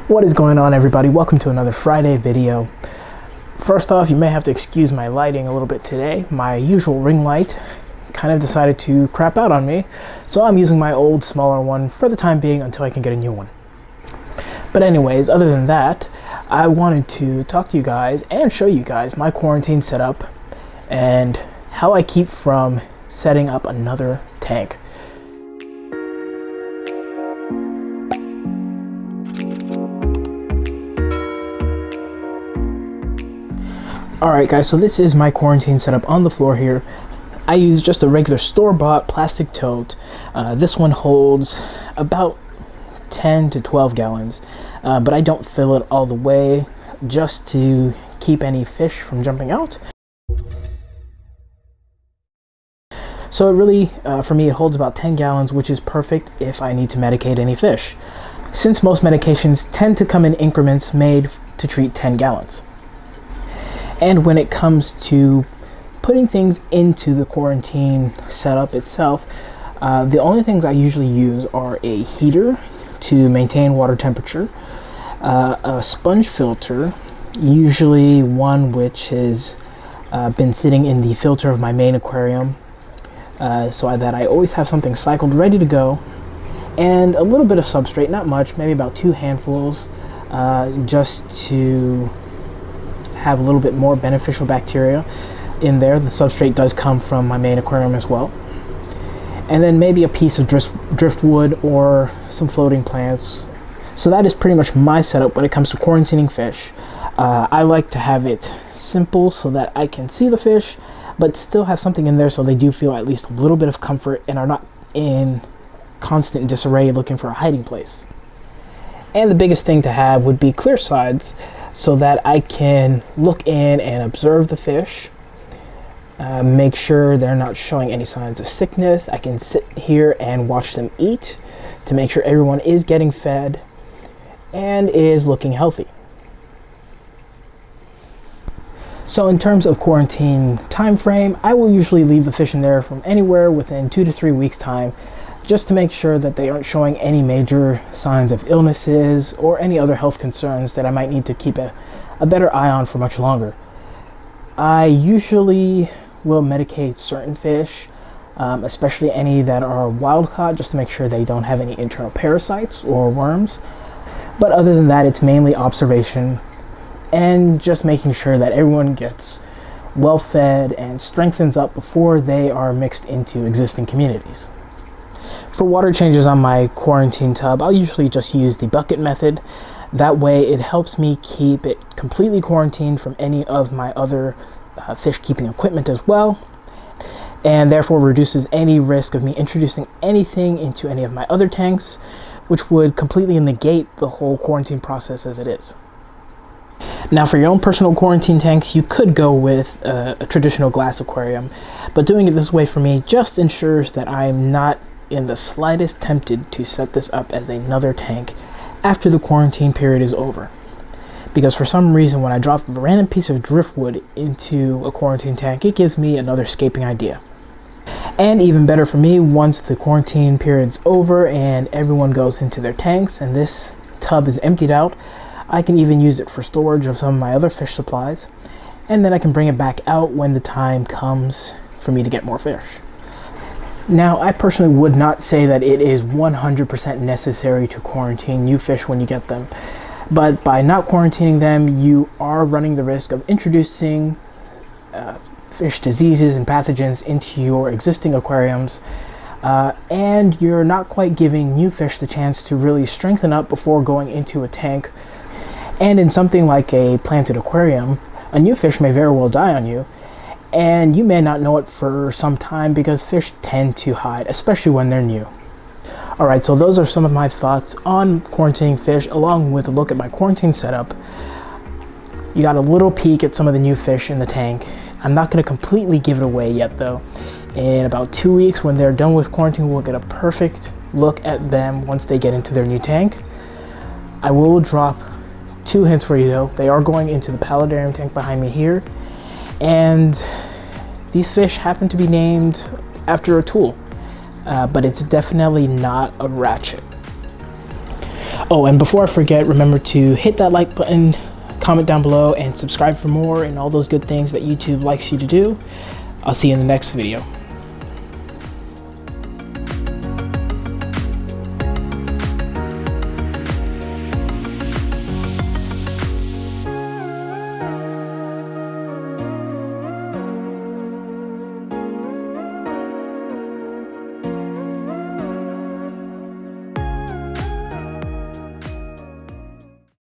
What is going on, everybody? Welcome to another Friday video. First off, you may have to excuse my lighting a little bit today. My usual ring light kind of decided to crap out on me, so I'm using my old smaller one for the time being until I can get a new one. But anyways, other than that, I wanted to talk to you guys and show you guys my quarantine setup and how I keep from setting up another tank. Alright guys, so this is my quarantine setup on the floor here. I use just a regular store-bought plastic tote. This one holds about 10 to 12 gallons, but I don't fill it all the way just to keep any fish from jumping out. So it really, for me, it holds about 10 gallons, which is perfect if I need to medicate any fish, since most medications tend to come in increments made to treat 10 gallons. And when it comes to putting things into the quarantine setup itself, the only things I usually use are a heater to maintain water temperature, a sponge filter, usually one which has been sitting in the filter of my main aquarium, so that I always have something cycled ready to go, and a little bit of substrate, not much, maybe about 2 handfuls, just to have a little bit more beneficial bacteria in there. The substrate does come from my main aquarium as well. And then maybe a piece of driftwood or some floating plants. So that is pretty much my setup when it comes to quarantining fish. I like to have it simple so that I can see the fish, but still have something in there so they do feel at least a little bit of comfort and are not in constant disarray looking for a hiding place. And the biggest thing to have would be clear sides, so that I can look in and observe the fish, make sure they're not showing any signs of sickness. I can sit here and watch them eat to make sure everyone is getting fed and is looking healthy. So in terms of quarantine time frame, I will usually leave the fish in there from anywhere within 2 to 3 weeks time, just to make sure that they aren't showing any major signs of illnesses or any other health concerns that I might need to keep a better eye on for much longer. I usually will medicate certain fish, especially any that are wild caught, just to make sure they don't have any internal parasites or worms. But other than that, it's mainly observation and just making sure that everyone gets well fed and strengthens up before they are mixed into existing communities. For water changes on my quarantine tub, I'll usually just use the bucket method. That way it helps me keep it completely quarantined from any of my other fish keeping equipment as well, and therefore reduces any risk of me introducing anything into any of my other tanks, which would completely negate the whole quarantine process as it is. Now, for your own personal quarantine tanks, you could go with a traditional glass aquarium, but doing it this way for me just ensures that I'm not in the slightest tempted to set this up as another tank after the quarantine period is over. Because for some reason, when I drop a random piece of driftwood into a quarantine tank, it gives me another escaping idea. And even better for me, once the quarantine period's over and everyone goes into their tanks and this tub is emptied out, I can even use it for storage of some of my other fish supplies, and then I can bring it back out when the time comes for me to get more fish. Now, I personally would not say that it is 100% necessary to quarantine new fish when you get them, but by not quarantining them, you are running the risk of introducing fish diseases and pathogens into your existing aquariums, and you're not quite giving new fish the chance to really strengthen up before going into a tank. And in something like a planted aquarium, a new fish may very well die on you, and you may not know it for some time because fish tend to hide, especially when they're new. Alright, so those are some of my thoughts on quarantining fish, along with a look at my quarantine setup. You got a little peek at some of the new fish in the tank. I'm not going to completely give it away yet though. In about 2 weeks, when they're done with quarantine, we'll get a perfect look at them once they get into their new tank. I will drop 2 hints for you though. They are going into the paludarium tank behind me here, and these fish happen to be named after a tool, but it's definitely not a ratchet. Oh, and before I forget, remember to hit that like button, comment down below, and subscribe for more and all those good things that YouTube likes you to do. I'll see you in the next video.